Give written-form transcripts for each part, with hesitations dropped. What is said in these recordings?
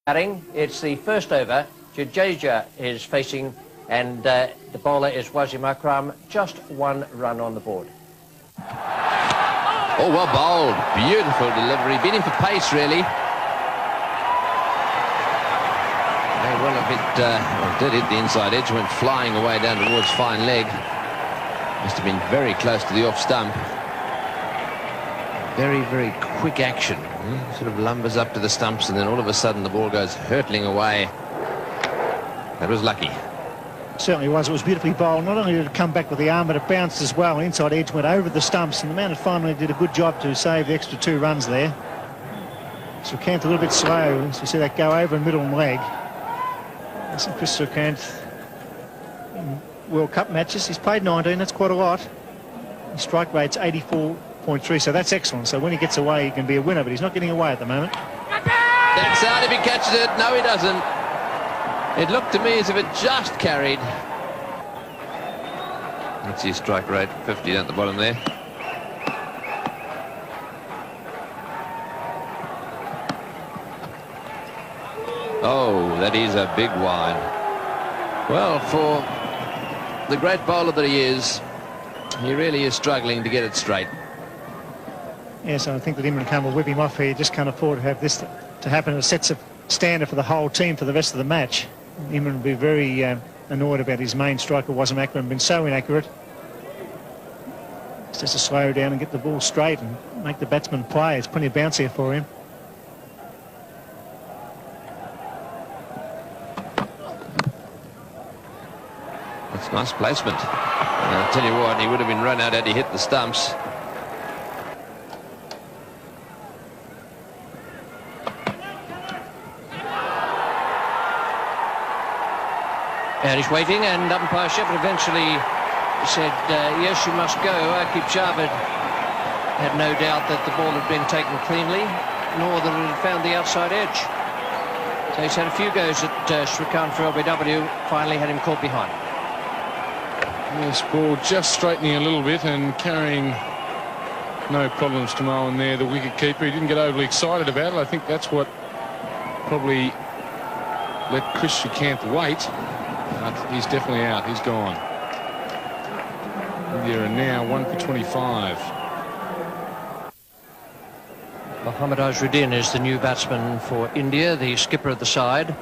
batting. It's the first over. Jadeja is facing, and the bowler is Wasim Akram. Just one run on the board. Oh, well bowled. Beautiful delivery. Beat him for pace, really. They well a bit, well, did hit the inside edge, went flying away down towards fine leg. Must have been very close to the off stump. Very, very quick action. Sort of lumbers up to the stumps, and then all of a sudden the ball goes hurtling away. That was lucky. Certainly was. It was beautifully bowled. Not only did it come back with the arm, but it bounced as well. Inside edge went over the stumps, and the man finally did a good job to save the extra 2 runs there. Srikanth a little bit slow, as you see that go over in middle and leg. That's Chris Srikanth in World Cup matches. He's played 19, that's quite a lot. His strike rate's 84.3, so that's excellent. So when he gets away, he can be a winner, but he's not getting away at the moment. That's out if he catches it. No, he doesn't. It looked to me as if it just carried. That's his strike rate, 50 down at the bottom there. Oh, that is a big wide. Well, for the great bowler that he is, he really is struggling to get it straight. Yes, I think that Imran Khan will whip him off here. Just can't afford to have this to happen. It sets a standard for the whole team for the rest of the match. Imran will be very annoyed about his main striker, Wasim Akram, been so inaccurate. It's just to slow down and get the ball straight and make the batsman play. There's plenty of bounce here for him. That's nice placement. And I'll tell you what, he would have been run out had he hit the stumps. And he's waiting, and umpire Shepard eventually said, yes, you must go. Aqib Javed had no doubt that the ball had been taken cleanly, nor that it had found the outside edge. So he's had a few goes at Srikanth for LBW, finally had him caught behind. This ball just straightening a little bit and carrying no problems to Mohan there, the wicket keeper. He didn't get overly excited about it. I think that's what probably let Chris Srikanth wait. But he's definitely out. He's gone. India are now 1 for 25. Mohammad Azharuddin is the new batsman for India, the skipper of the side.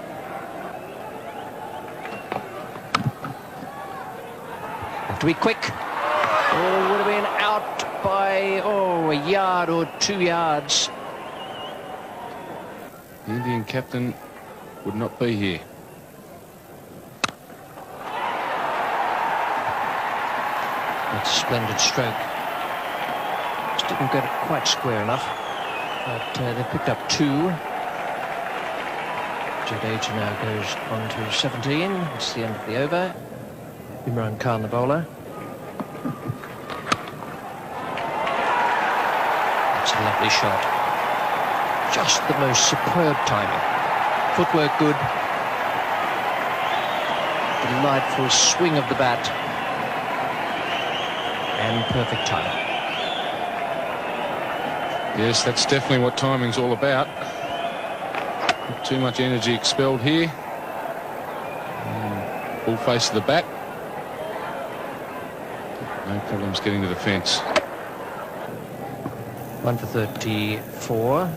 Have to be quick. Oh, would have been out by, a yard or 2 yards. The Indian captain would not be here. It's a splendid stroke. Just didn't get it quite square enough. But they picked up 2. Jadeja now goes on to 17. It's the end of the over. Imran Khan, the bowler. It's a lovely shot. Just the most superb timing. Footwork good. Delightful swing of the bat. And perfect timing. Yes, that's definitely what timing's all about. Not too much energy expelled here. Full face of the bat. No problems getting to the fence. 1 for 34.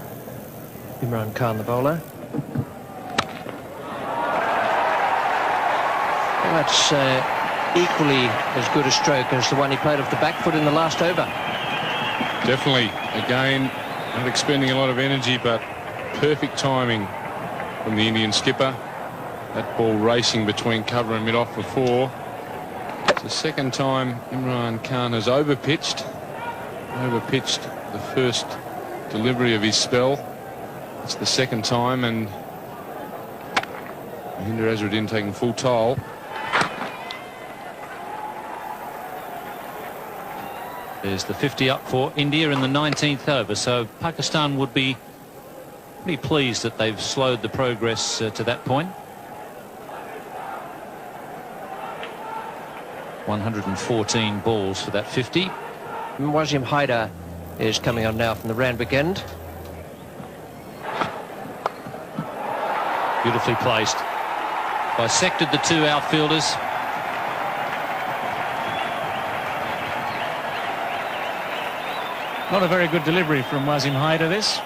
Imran Khan, the bowler. Well, that's equally as good a stroke as the one he played off the back foot in the last over. Definitely. Again, not expending a lot of energy, but perfect timing from the Indian skipper. That ball racing between cover and mid-off for 4. It's the second time Imran Khan has overpitched the first delivery of his spell. It's the second time, and Mahendra Azharuddin taking full toll. There's the 50 up for India in the 19th over, so Pakistan would be pretty pleased that they've slowed the progress to that point. 114 balls for that 50. Wasim Haider is coming on now from the Randwick end. Beautifully placed. Bisected the two outfielders. Not a very good delivery from Wasim Haider, this.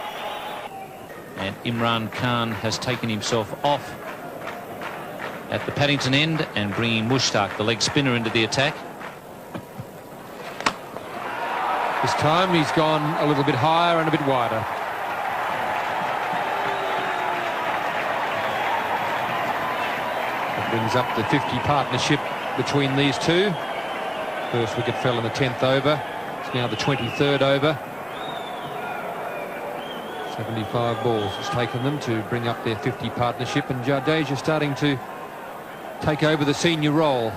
And Imran Khan has taken himself off at the Paddington end and bringing Mushtaq, the leg spinner, into the attack. This time he's gone a little bit higher and a bit wider. That brings up the 50 partnership between these two. First wicket fell in the 10th over. It's now the 23rd over. 75 balls has taken them to bring up their 50 partnership, and Jadeja starting to take over the senior role.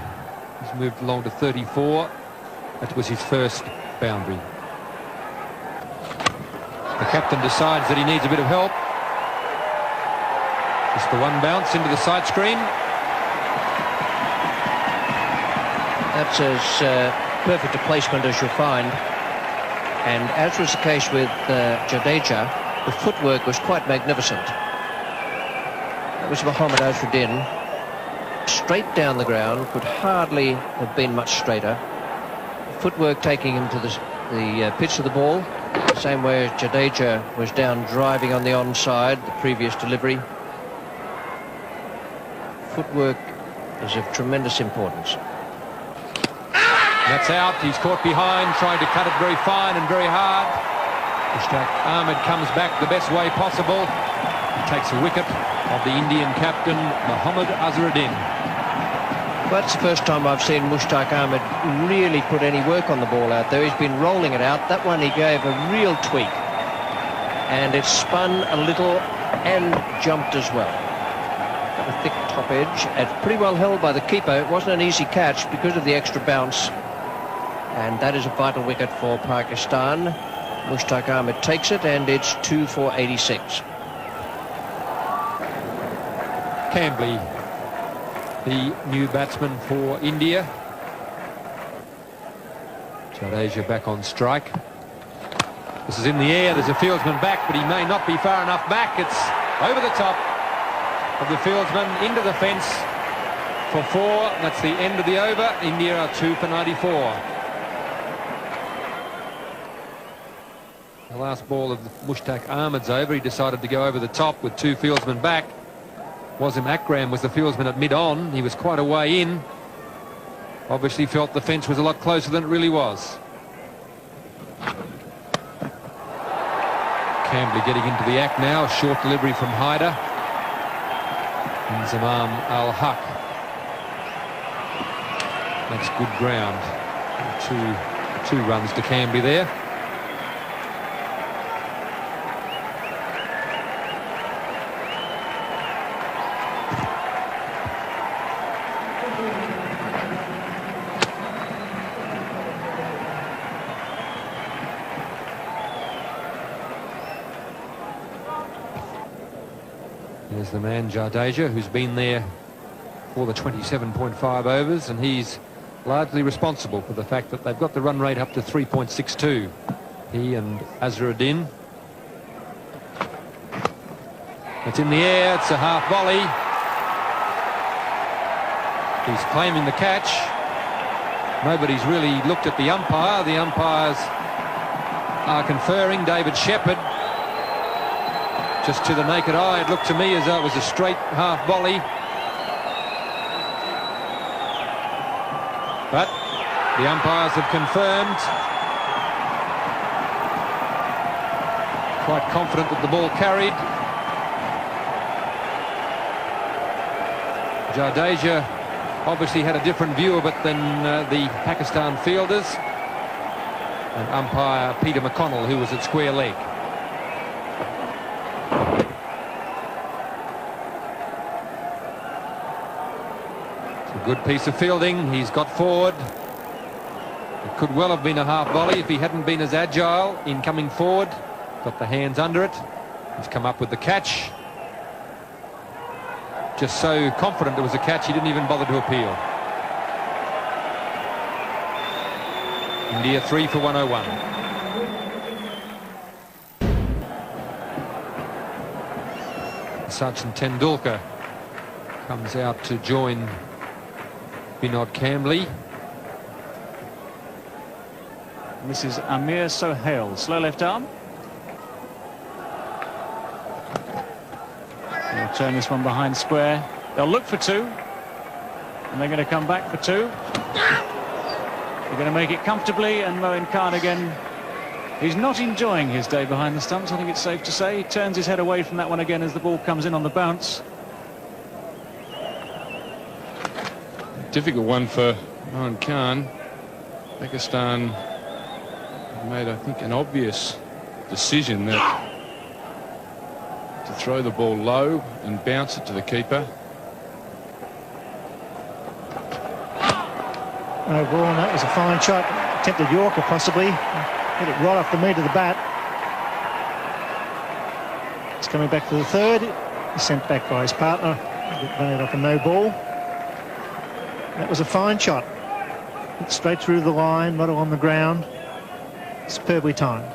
He's moved along to 34. That was his first boundary. The captain decides that he needs a bit of help. Just the one bounce into the side screen. That's as perfect a placement as you'll find. And as was the case with Jadeja, the footwork was quite magnificent. That was Mohammad Azharuddin. Straight down the ground, could hardly have been much straighter. Footwork taking him to the pitch of the ball, the same way as Jadeja was down driving on the onside, the previous delivery. Footwork is of tremendous importance. That's out. He's caught behind, trying to cut it very fine and very hard. Mushtaq Ahmed comes back the best way possible. He takes a wicket of the Indian captain, Mohammad Azharuddin. Well, that's the first time I've seen Mushtaq Ahmed really put any work on the ball out there. He's been rolling it out. That one he gave a real tweak. And it spun a little and jumped as well. Got a thick top edge. It's pretty well held by the keeper. It wasn't an easy catch because of the extra bounce. And that is a vital wicket for Pakistan. Mushtaq Ahmed takes it, and it's 2 for 86. Cambly, the new batsman for India. Jadeja back on strike. This is in the air. There's a fieldsman back, but he may not be far enough back. It's over the top of the fieldsman into the fence for 4. That's the end of the over. India are 2 for 94. The last ball of Mushtaq Ahmed's over. He decided to go over the top with 2 fieldsmen back. Wasim Akram was the fieldsman at mid-on. He was quite a way in. Obviously felt the fence was a lot closer than it really was. Cambly getting into the act now. A short delivery from Haider. And Zamam Al-Haq. That's good ground. Two runs to Cambly there. There's the man Jadeja, who's been there for the 27.5 overs, and he's largely responsible for the fact that they've got the run rate up to 3.62. He and Azharuddin. It's in the air. It's a half volley. He's claiming the catch. Nobody's really looked at the umpire. The umpires are conferring. David Shepherd. Just to the naked eye, it looked to me as though it was a straight half volley. But the umpires have confirmed. Quite confident that the ball carried. Jadeja obviously had a different view of it than the Pakistan fielders. And umpire Peter McConnell, who was at square leg. Good piece of fielding. He's got forward. It could well have been a half volley if he hadn't been as agile in coming forward. Got the hands under it. He's come up with the catch. Just so confident it was a catch, he didn't even bother to appeal. India 3 for 101. Sachin Tendulkar comes out to join Vinod Kambli. This is Amir Sohail, slow left arm. They'll turn this one behind square. They'll look for two, and they're going to come back for two. They're going to make it comfortably, and Moin Khan again. He's not enjoying his day behind the stumps, I think it's safe to say. He turns his head away from that one again as the ball comes in on the bounce. Difficult one for Moin Khan. Pakistan made, I think, an obvious decision that to throw the ball low and bounce it to the keeper. No ball, and that was a fine shot. Attempted Yorker possibly. Hit it right off the meat of the bat. It's coming back for the third. He's sent back by his partner. Run it off a no ball. That was a fine shot. Hit straight through the line, not on the ground. Superbly timed.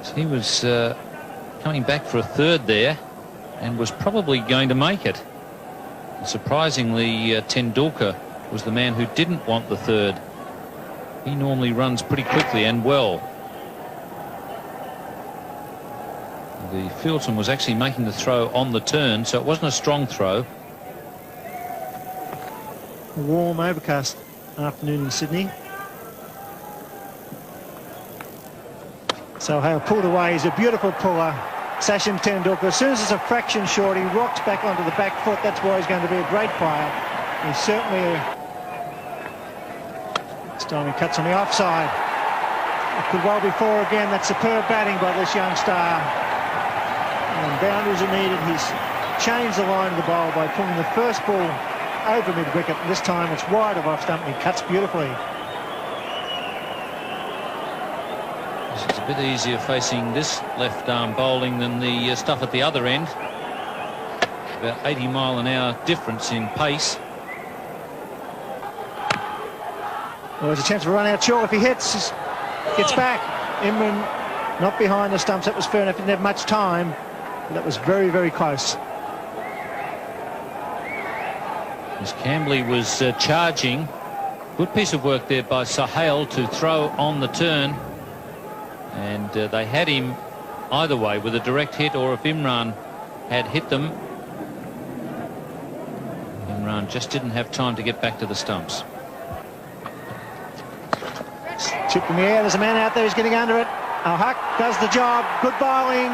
So he was coming back for a third there and was probably going to make it. And surprisingly, Tendulkar was the man who didn't want the third. He normally runs pretty quickly and well. The fieldsman was actually making the throw on the turn, so it wasn't a strong throw. A warm, overcast afternoon in Sydney. Sohail pulled away. He's a beautiful puller. Sachin Tendulkar, as soon as it's a fraction short, he rocks back onto the back foot. That's why he's going to be a great player. He's certainly this time he cuts on the offside. It could well be four again. That's superb batting by this young star. And boundaries are needed. He's changed the line of the bowl by pulling the first ball over mid-wicket. This time it's wide of off stump and he cuts beautifully. It's a bit easier facing this left arm bowling than the stuff at the other end. About 80 mile an hour difference in pace. Well, there's a chance of a run out short. If he hits, gets back. Imran not behind the stumps. That was fair enough. He didn't have much time. But that was very, very close. As Kambli was charging. Good piece of work there by Sohail to throw on the turn. And they had him either way with a direct hit, or if Imran had hit them, Imran just didn't have time to get back to the stumps. Chip in the air. There's a man out there who's getting under it. Al-Haq does the job. Good bowling.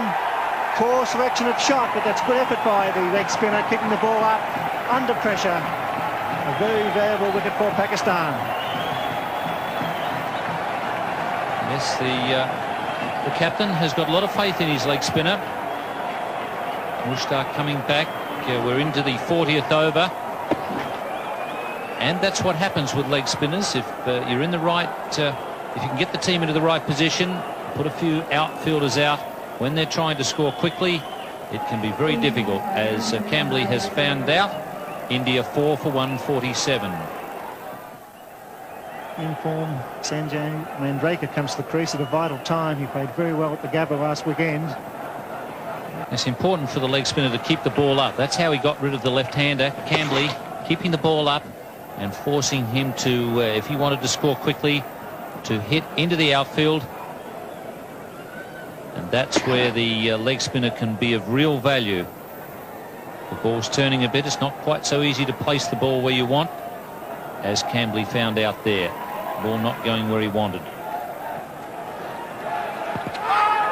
Poor selection of shot, but that's good effort by the leg spinner, kicking the ball up under pressure. A very valuable wicket for Pakistan. Yes, the captain has got a lot of faith in his leg spinner. Mushtaq coming back. We're into the 40th over. And that's what happens with leg spinners. If you're in the right, if you can get the team into the right position, put a few outfielders out when they're trying to score quickly, it can be very difficult, as Kambli has found out. India 4 for 147. In form, Sanjay Mandraker comes to the crease at a vital time. He played very well at the Gabba last weekend. It's important for the leg spinner to keep the ball up. That's how he got rid of the left-hander, Kambli, keeping the ball up and forcing him to, if he wanted to score quickly, to hit into the outfield. And that's where the leg spinner can be of real value. The ball's turning a bit. It's not quite so easy to place the ball where you want, as Kambli found out there. Ball not going where he wanted.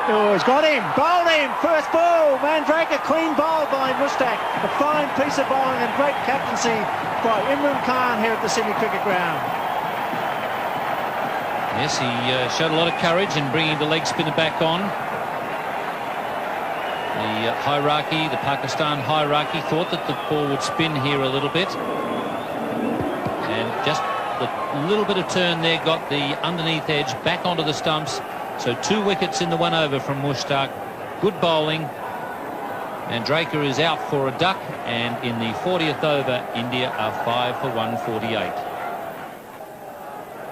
Oh, he's got him. Bowled him. First ball. Mandraker clean bowl by Mushtaq. A fine piece of bowling and great captaincy by Imran Khan here at the Sydney Cricket Ground. Yes, he showed a lot of courage in bringing the leg spinner back on. The hierarchy, the Pakistan hierarchy, thought that the ball would spin here a little bit. And just the little bit of turn there got the underneath edge back onto the stumps. So 2 wickets in the 1 over from Mushtaq. Good bowling. And Draker is out for a duck. And in the 40th over, India are 5 for 148.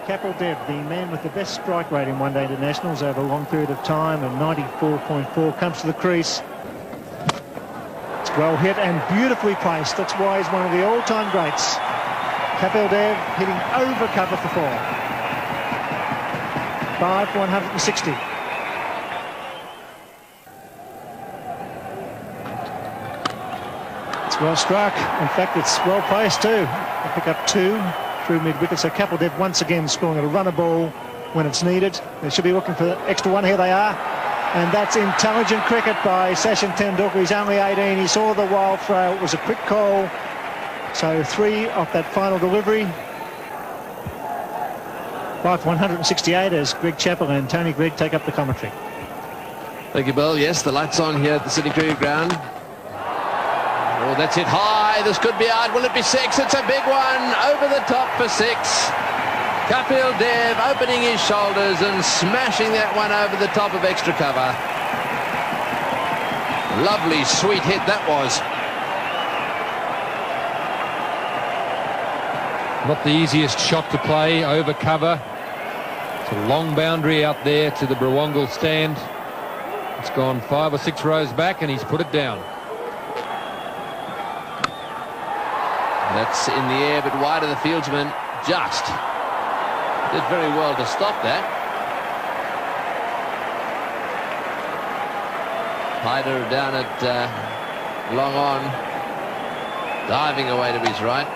Kapil Dev, the man with the best strike rate in one-day internationals over a long period of time, and 94.4, comes to the crease. It's well hit and beautifully placed. That's why he's one of the all-time greats. Kapil Dev hitting over cover for 4. 5 for 160. It's well struck. In fact, it's well placed too. They pick up 2 through mid-wicket. So Kapil Dev once again scoring a runner ball when it's needed. They should be looking for the extra one. Here they are. And that's intelligent cricket by Sachin Tendulkar. He's only 18. He saw the wild throw. It was a quick call. So 3 off that final delivery. 5 for 168 as Greg Chappell and Tony Greig take up the commentary. Thank you, Bill. Yes, the lights on here at the Sydney Cricket Ground. Oh, that's it high. This could be out. Will it be 6? It's a big one. Over the top for 6. Kapil Dev opening his shoulders and smashing that one over the top of extra cover. Lovely, sweet hit that was. Not the easiest shot to play over cover. It's a long boundary out there to the Brawangal stand. It's gone 5 or 6 rows back and he's put it down. That's in the air, but wide of the fieldsman. Just did very well to stop that. Hyder down at long on, diving away to his right.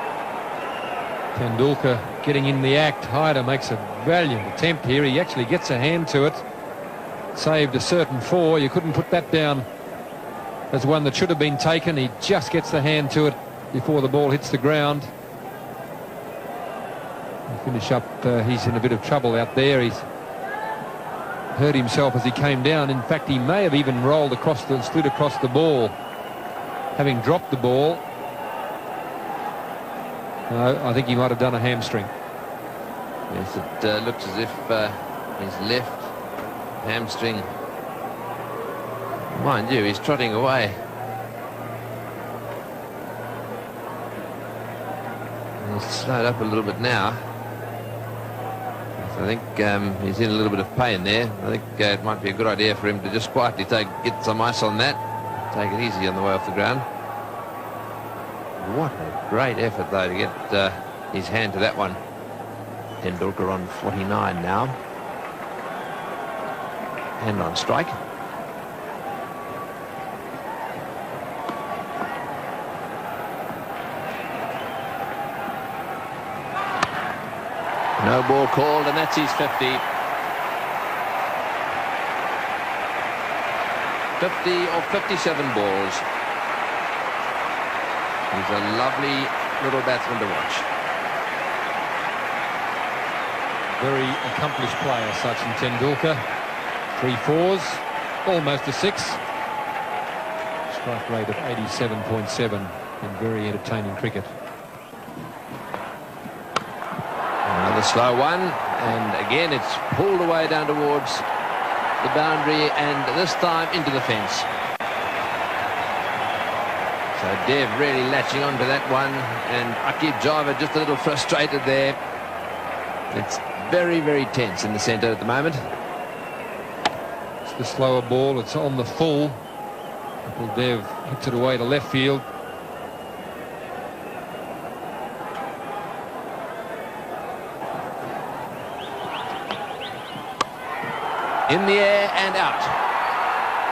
Tendulkar getting in the act. Hyder makes a valiant attempt here. He actually gets a hand to it. Saved a certain 4. You couldn't put that down as one that should have been taken. He just gets the hand to it before the ball hits the ground. Finish up, he's in a bit of trouble out there. He's hurt himself as he came down. In fact, he may have even rolled across the, slid across the ball, having dropped the ball. No, I think he might have done a hamstring. Yes, it looks as if his left hamstring. Mind you, he's trotting away. He's slowed up a little bit now. So I think he's in a little bit of pain there. I think it might be a good idea for him to just quietly get some ice on that. Take it easy on the way off the ground. What a great effort, though, to get his hand to that one. Tendulkar on 49 now. Hand on strike. No ball called, and that's his 50. 50 or 57 balls. He's a lovely little batsman to watch. Very accomplished player, Sachin Tendulkar. 3 4s, almost a 6. Strike rate of 87.7 and very entertaining cricket. Another slow one, and again it's pulled away down towards the boundary, and this time into the fence. So Dev really latching onto that one, and Aqib Java just a little frustrated there. It's very, very tense in the centre at the moment. It's the slower ball, it's on the full. Kapil Dev hits it away to left field. In the air and out.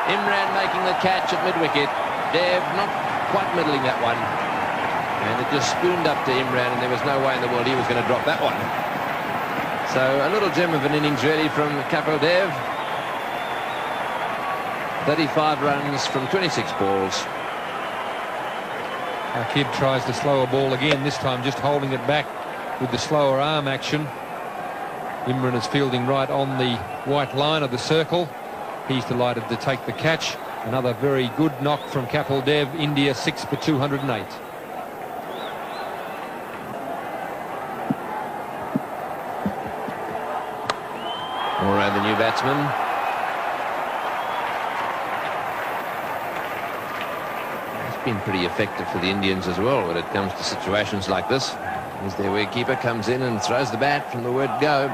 Imran making the catch at mid-wicket. Dev not quite middling that one. And it just spooned up to Imran, and there was no way in the world he was going to drop that one. So a little gem of an innings really from Kapil Dev. 35 runs from 26 balls. Aqib tries the slower ball again, this time just holding it back with the slower arm action. Imran is fielding right on the white line of the circle. He's delighted to take the catch. Another very good knock from Kapil Dev. India 6 for 208. Moran, the new batsman. It's been pretty effective for the Indians as well when it comes to situations like this. As their wicketkeeper comes in and throws the bat from the word go.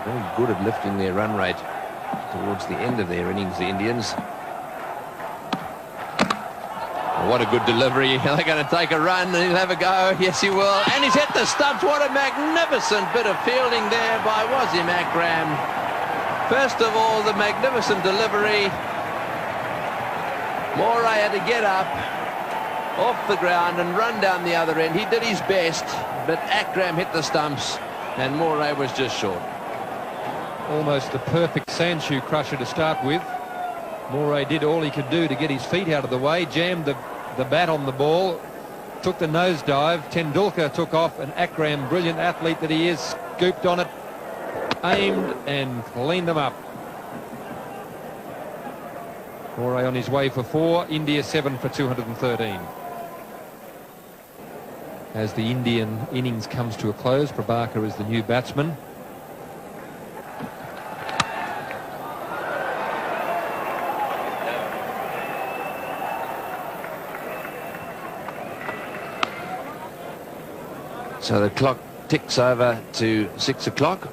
Very good at lifting their run rate towards the end of their innings, the Indians. What a good delivery. They're going to take a run and he'll have a go. Yes, he will. And he's hit the stumps. What a magnificent bit of fielding there by Wasim Akram. First of all, the magnificent delivery. Moray had to get up off the ground and run down the other end. He did his best, but Akram hit the stumps and Moray was just short. Almost the perfect Sandshoe crusher to start with. Moray did all he could do to get his feet out of the way, jammed the bat on the ball, took the nosedive. Tendulkar took off, and Akram, brilliant athlete that he is, scooped on it, aimed and cleaned them up. Moray on his way for 4, India 7 for 213. As the Indian innings comes to a close, Prabhakar is the new batsman. So the clock ticks over to 6 o'clock,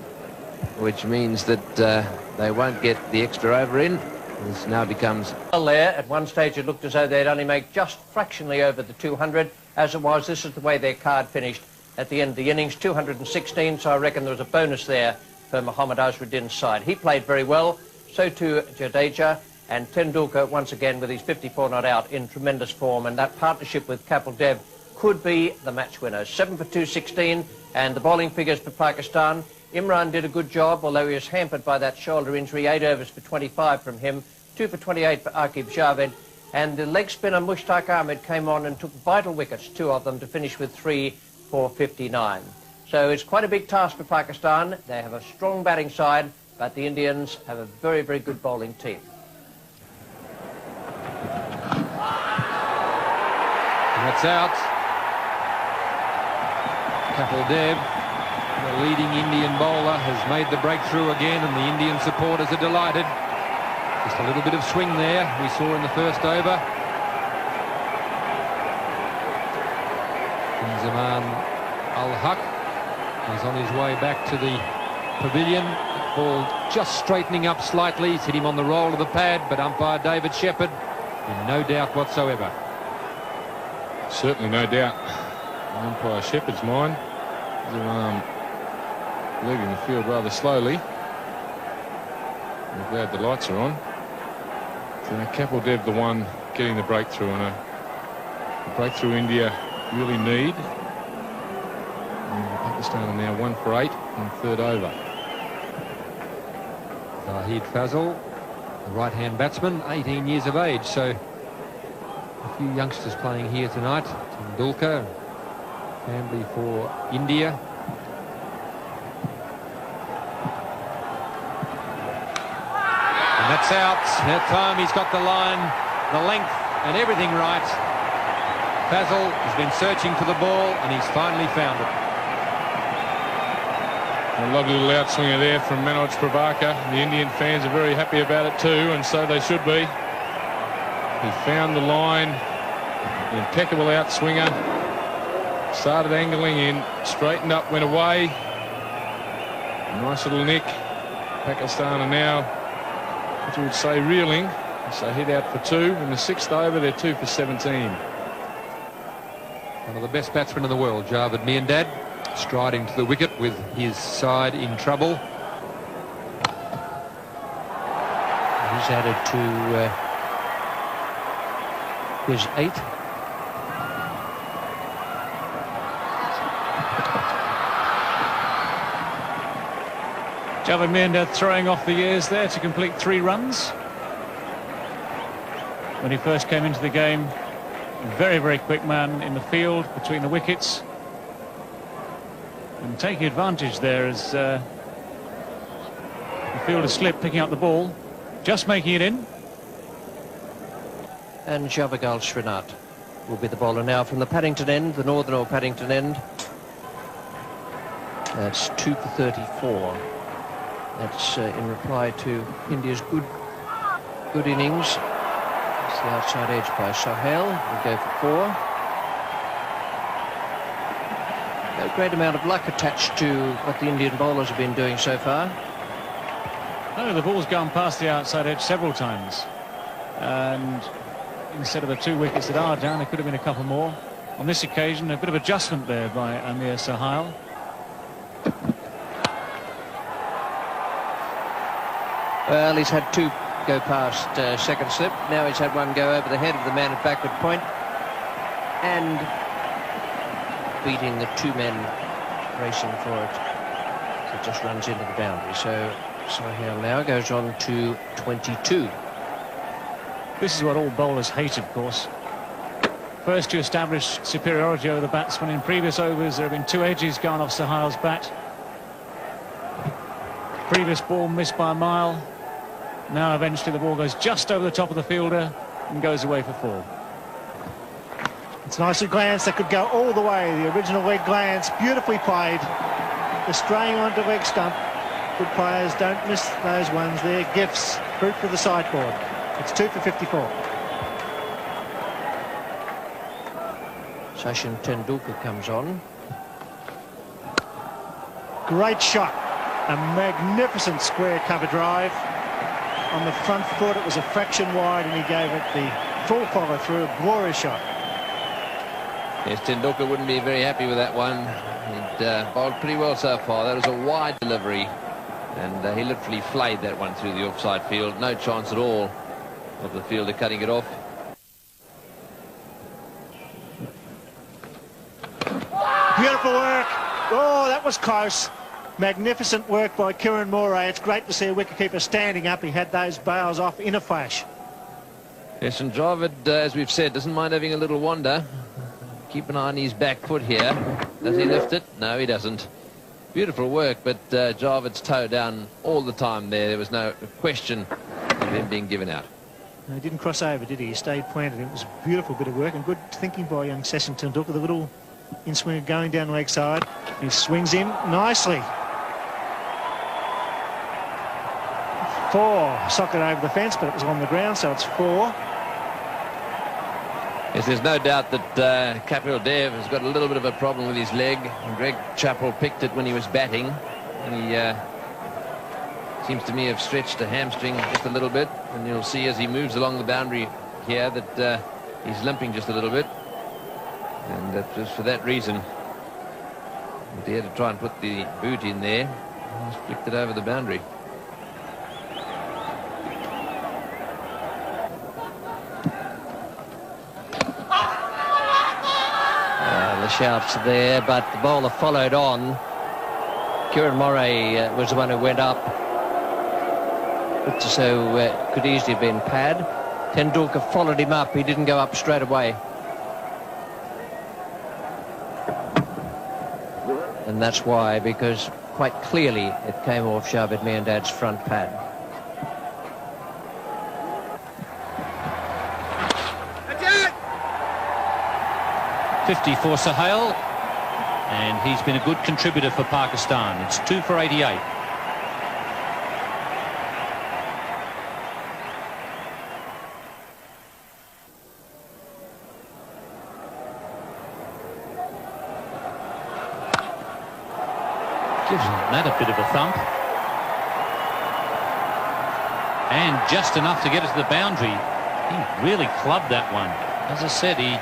which means that they won't get the extra over in. This now becomes... There, at one stage it looked as though they'd only make just fractionally over the 200. As it was, this is the way their card finished at the end of the innings, 216, so I reckon there was a bonus there for Mohammad Azharuddin's side. He played very well, so too Jadeja, and Tendulkar once again with his 54 not out in tremendous form, and that partnership with Kapil Dev could be the match winner. 7 for 216, and the bowling figures for Pakistan. Imran did a good job, although he was hampered by that shoulder injury. 8 overs for 25 from him, 2 for 28 for Aqib Javed, and the leg spinner Mushtaq Ahmed came on and took vital wickets, 2 of them, to finish with 3 for 59. So it's quite a big task for Pakistan. They have a strong batting side, but the Indians have a very, very good bowling team. That's out. Kapil Dev, the leading Indian bowler, has made the breakthrough again, and the Indian supporters are delighted. Just a little bit of swing there we saw in the first over. Zaman Al-Haq is on his way back to the pavilion. Ball just straightening up slightly. He's hit him on the roll of the pad, but umpire David Shepherd in no doubt whatsoever. Certainly no doubt. Umpire Shepherd's mind. Leaving the field rather slowly. I'm glad the lights are on. So Kapil Dev the one getting the breakthrough, and a breakthrough India really need. And Pakistan are now 1 for 8 in the 3rd over. Zahid Fazal, the right-hand batsman, 18 years of age, so a few youngsters playing here tonight. Tendulkar, Family for India. And that's out. That time he's got the line, the length and everything right. Fazal has been searching for the ball and he's finally found it. A lovely little outswinger there from Manoj Prabhakar. The Indian fans are very happy about it too, and so they should be. He found the line, impeccable outswinger. Started angling in, straightened up, went away. Nice little nick. Pakistan are now, what you would say, reeling. So hit out for 2. In the 6th over, they're 2 for 17. One of the best batsmen in the world, Javed Miandad, striding to the wicket with his side in trouble. He's added to his 8. Javed Miandad throwing off the years there to complete 3 runs. When he first came into the game, a very, very quick man in the field between the wickets. And taking advantage there as the fielder slipped, picking up the ball, just making it in. And Javagal Srinath will be the bowler now from the Paddington end, the northern or Paddington end. That's 2 for 34. That's in reply to India's good innings. It's the outside edge by Sohail. Will go for 4. No great amount of luck attached to what the Indian bowlers have been doing so far. No, the ball's gone past the outside edge several times. And instead of the 2 wickets that are down, there could have been a couple more. On this occasion, a bit of adjustment there by Amir Sohail. Well, he's had 2 go past second slip. Now he's had 1 go over the head of the man at backward point. And beating the 2 men racing for it. It just runs into the boundary. So Sohail now goes on to 22. This is what all bowlers hate, of course. First to establish superiority over the batsman. In previous overs, there have been 2 edges gone off Sohail's bat. Previous ball missed by a mile. Now eventually the ball goes just over the top of the fielder and goes away for 4. It's nicely glanced. That could go all the way. The original leg glance, beautifully played. The straying onto leg stump. Good players don't miss those ones. They're gifts. Fruit for the sideboard. It's 2 for 54. Sachin Tendulkar comes on. Great shot. A magnificent square cover drive. On the front foot, it was a fraction wide, and he gave it the full follow through. A glorious shot. Yes, Tendulkar wouldn't be very happy with that one. He'd bowled pretty well so far. That was a wide delivery, and he literally flayed that one through the offside field. No chance at all of the fielder cutting it off. Beautiful work. Oh, that was close. Magnificent work by Kiran Moray. It's great to see a wicketkeeper standing up. He had those bails off in a flash. Yes, and Javed, as we've said, doesn't mind having a little wander. Keep an eye on his back foot here. Does he lift it? No, he doesn't. Beautiful work, but Javed's toe down all the time there. There was no question of him being given out. No, he didn't cross over, did he? He stayed planted. It was a beautiful bit of work and good thinking by young Sachin Tendulkar. The little in-swinger going down leg side. He swings in nicely. 4. Socket over the fence, but it was on the ground, so it's 4. Yes, there's no doubt that Kapil Dev has got a little bit of a problem with his leg. And Greg Chappell picked it when he was batting, and he seems to me have stretched a hamstring just a little bit. And you'll see as he moves along the boundary here that he's limping just a little bit, and that was for that reason. But he had to try and put the boot in there. He's flicked it over the boundary. The shouts there, but the bowler followed on. Kiran Moray was the one who went up. Looked as though could easily have been pad. Tendulkar followed him up. He didn't go up straight away. And that's why, because quite clearly it came off Javed Miandad's front pad. .50 for Sohail, and he's been a good contributor for Pakistan. It's 2 for 88. Gives that a bit of a thump. And just enough to get it to the boundary. He really clubbed that one. As I said, he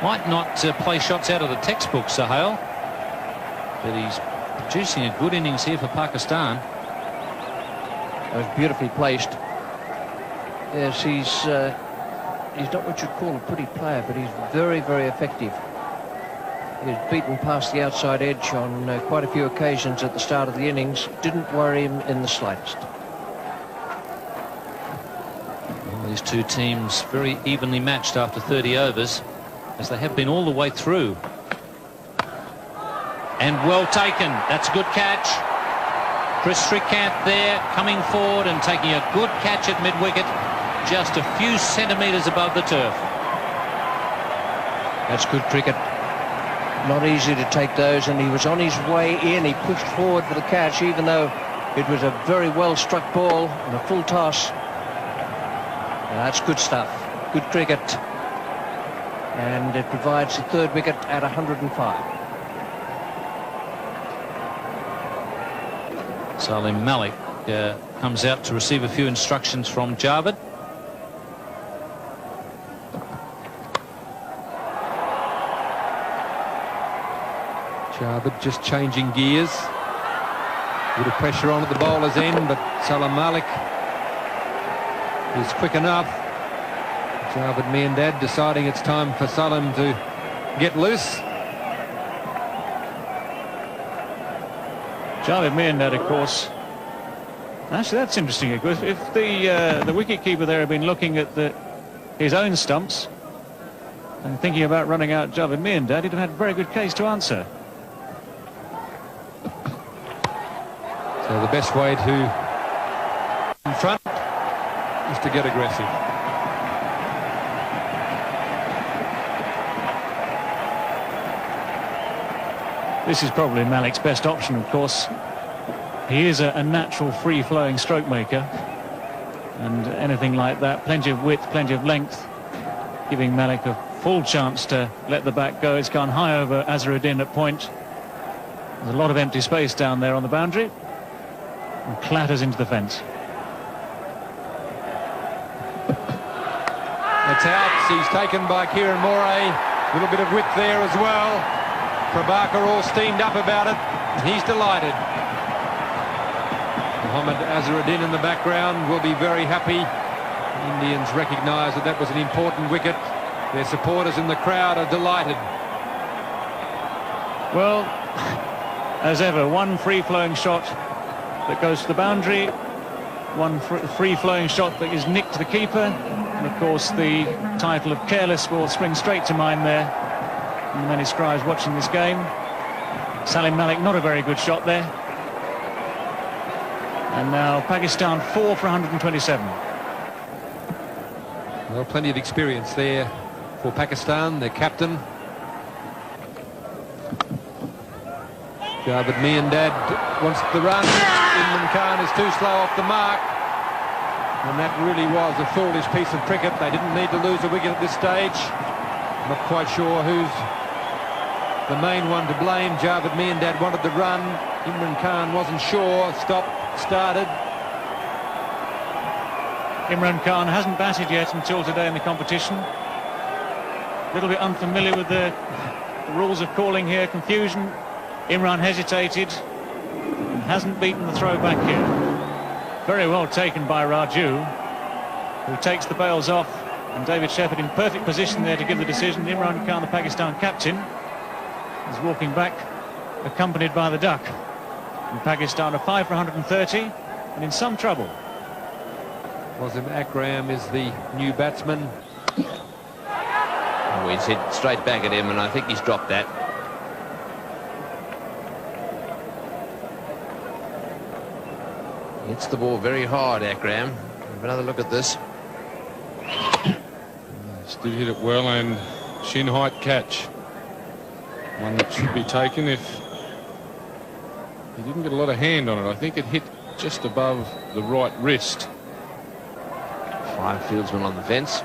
might not play shots out of the textbook, Sohail, but he's producing a good innings here for Pakistan. It was beautifully placed. Yes, he's not what you'd call a pretty player, but he's very, very effective. He's beaten past the outside edge on quite a few occasions at the start of the innings. Didn't worry him in the slightest. Well, these two teams very evenly matched after 30 overs, as they have been all the way through. And well taken. That's a good catch. Chris Srikanth there, coming forward and taking a good catch at mid-wicket, just a few centimetres above the turf. That's good cricket. Not easy to take those, and he was on his way in. He pushed forward for the catch, even though It was a very well struck ball and a full toss. That's good stuff. Good cricket. And it provides the third wicket at 105. Salim Malik comes out to receive a few instructions from Javed. Javed just changing gears. A bit of pressure on at the bowler's end, but Salim Malik is quick enough. Javed Miandad deciding it's time for Salim to get loose. Javed Miandad, of course. Actually, that's interesting. If the wicketkeeper there had been looking at his own stumps and thinking about running out Javed Miandad, he'd have had a very good case to answer. So the best way to in front is to get aggressive. This is probably Malik's best option, of course. He is a natural free-flowing stroke maker, and anything like that, plenty of width, plenty of length, giving Malik a full chance to let the bat go. It's gone high over Azharuddin at point. There's a lot of empty space down there on the boundary, and clatters into the fence. It's out. He's taken by Kieran Moray. A little bit of width there as well. Prabhakar all steamed up about it. He's delighted. Mohammad Azharuddin in the background will be very happy. The Indians recognise that was an important wicket. Their supporters in the crowd are delighted. Well, as ever, one free-flowing shot that goes to the boundary, one free-flowing shot that is nicked to the keeper, and of course the title of careless will spring straight to mind there from the many scribes watching this game. Salim Malik, not a very good shot there. And now Pakistan 4 for 127. Well, plenty of experience there for Pakistan, their captain. Javed Miandad wants the run. Imran Khan is too slow off the mark. And that really was a foolish piece of cricket. They didn't need to lose a wicket at this stage. Not quite sure who's the main one to blame. Javed Miandad wanted the run. Imran Khan wasn't sure. Stopped, started. Imran Khan hasn't batted yet until today in the competition. A little bit unfamiliar with the rules of calling here. Confusion. Imran hesitated and hasn't beaten the throw back here. Very well taken by Raju, who takes the bails off, and David Shepherd in perfect position there to give the decision. Imran Khan, the Pakistan captain, is walking back accompanied by the duck. And Pakistan are 5 for 130 and in some trouble. Wasim Akram is the new batsman. Oh, he's hit straight back at him, and I think he's dropped that. Hits the ball very hard, Akram. Have another look at this. Still hit it well, and shin height catch. One that should be taken if he didn't get a lot of hand on it. I think it hit just above the right wrist. 5 fieldsmen on the fence.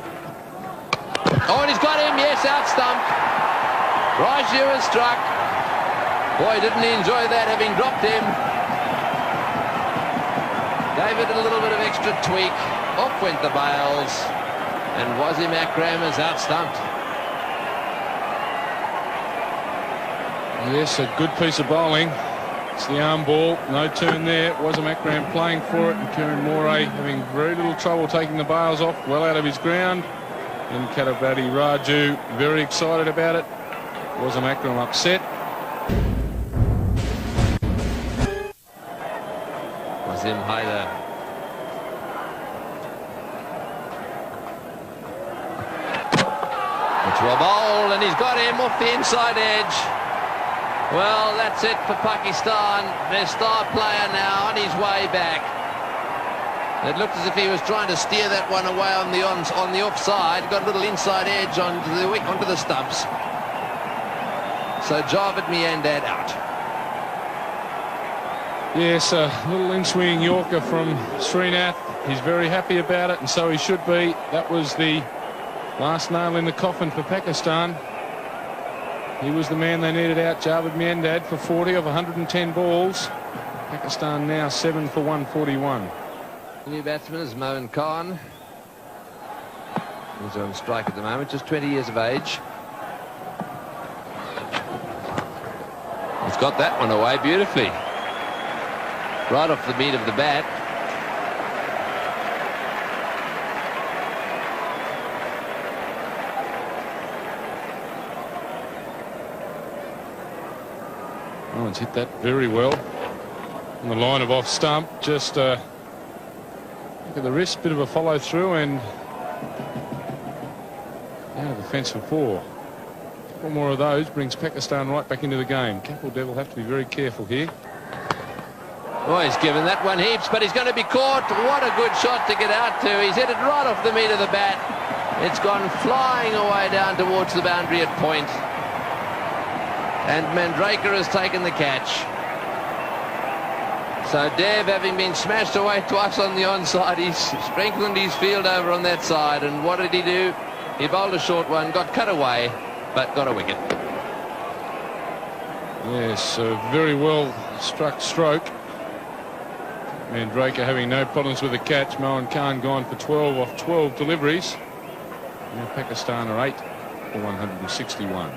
Oh, and he's got him, yes, out stump. Raju has struck. Boy, didn't he enjoy that, having dropped him. Gave it a little bit of extra tweak. Off went the bails. And Wasim Akram is out stumped. Yes, a good piece of bowling. It's the arm ball, no turn there. Wasim Akram playing for it, and Kieran Moray having very little trouble taking the bails off, well out of his ground. And Katabati Raju very excited about it. Wasim Akram upset. Wasim Haider. Which will bowl, and he's got him off the inside edge. Well, that's it for Pakistan. Their star player now on his way back. It looked as if he was trying to steer that one away on the offside. Got a little inside edge onto the stumps. So Javed Miandad out. Yes, a little in-swinging Yorker from Srinath. He's very happy about it, and so he should be. That was the last nail in the coffin for Pakistan. He was the man they needed out, Javed Miandad, for 40 of 110 balls. Pakistan now 7 for 141. The new batsman is Moin Khan. He's on strike at the moment, just 20 years of age. He's got that one away beautifully. Right off the meat of the bat. Owen's hit that very well. On the line of off stump, just look at the wrist, bit of a follow through, and now the fence for 4. A couple more of those brings Pakistan right back into the game. Kapil Dev will have to be very careful here. Oh, he's given that one heaps, but he's going to be caught. What a good shot to get out to. He's hit it right off the meat of the bat. It's gone flying away down towards the boundary at point. And Mandraker has taken the catch. So Dev, having been smashed away twice on the onside, he's strengthened his field over on that side. And what did he do? He bowled a short one, got cut away, but got a wicket. Yes, a very well struck stroke. Mandraker having no problems with the catch. Moin Khan gone for 12 off 12 deliveries. Now Pakistan are 8 for 161.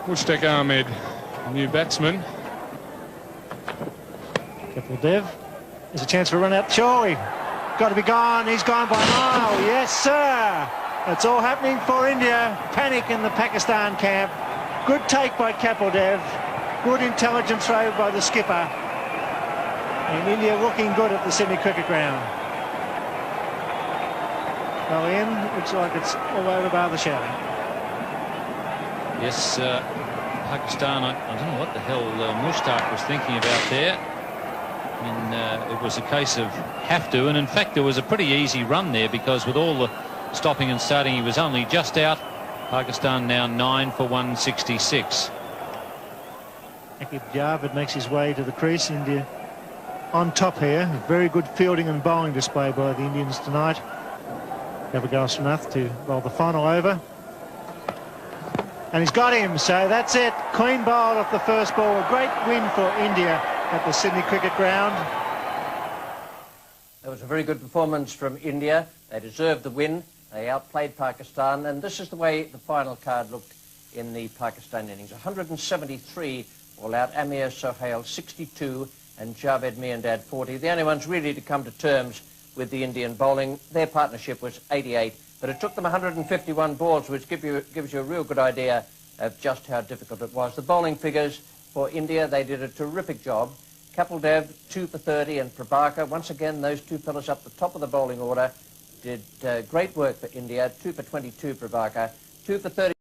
Mushtaq Ahmed, new batsman. Kapil Dev. There's a chance for a run out. Surely got to be gone. He's gone by a mile. Yes, sir. It's all happening for India. Panic in the Pakistan camp. Good take by Kapil Dev. Good intelligent throw by the skipper. And India looking good at the Sydney Cricket Ground. Well, Ian, looks like it's all over bar the shouting. Yes, Pakistan, I don't know what the hell Mushtaq was thinking about there. I mean, it was a case of have to, and in fact there was a pretty easy run there because with all the stopping and starting he was only just out. Pakistan now 9 for 166. Aqib Javed makes his way to the crease. India on top here. Very good fielding and bowling display by the Indians tonight. Gavagal Srinath to bowl the final over. And he's got him, so that's it. Clean bowled off the first ball. A great win for India at the Sydney Cricket Ground. That was a very good performance from India. They deserved the win. They outplayed Pakistan, and this is the way the final card looked in the Pakistan innings. 173 all out. Amir Sohail 62 and Javed Miandad 40. The only ones really to come to terms with the Indian bowling. Their partnership was 88, but it took them 151 balls, which gives you a real good idea of just how difficult it was. The bowling figures for India, they did a terrific job. Kapil Dev 2 for 30 and Prabhakar, once again those two fellas up the top of the bowling order, did great work for India. 2 for 22 Prabhakar, 2 for 30.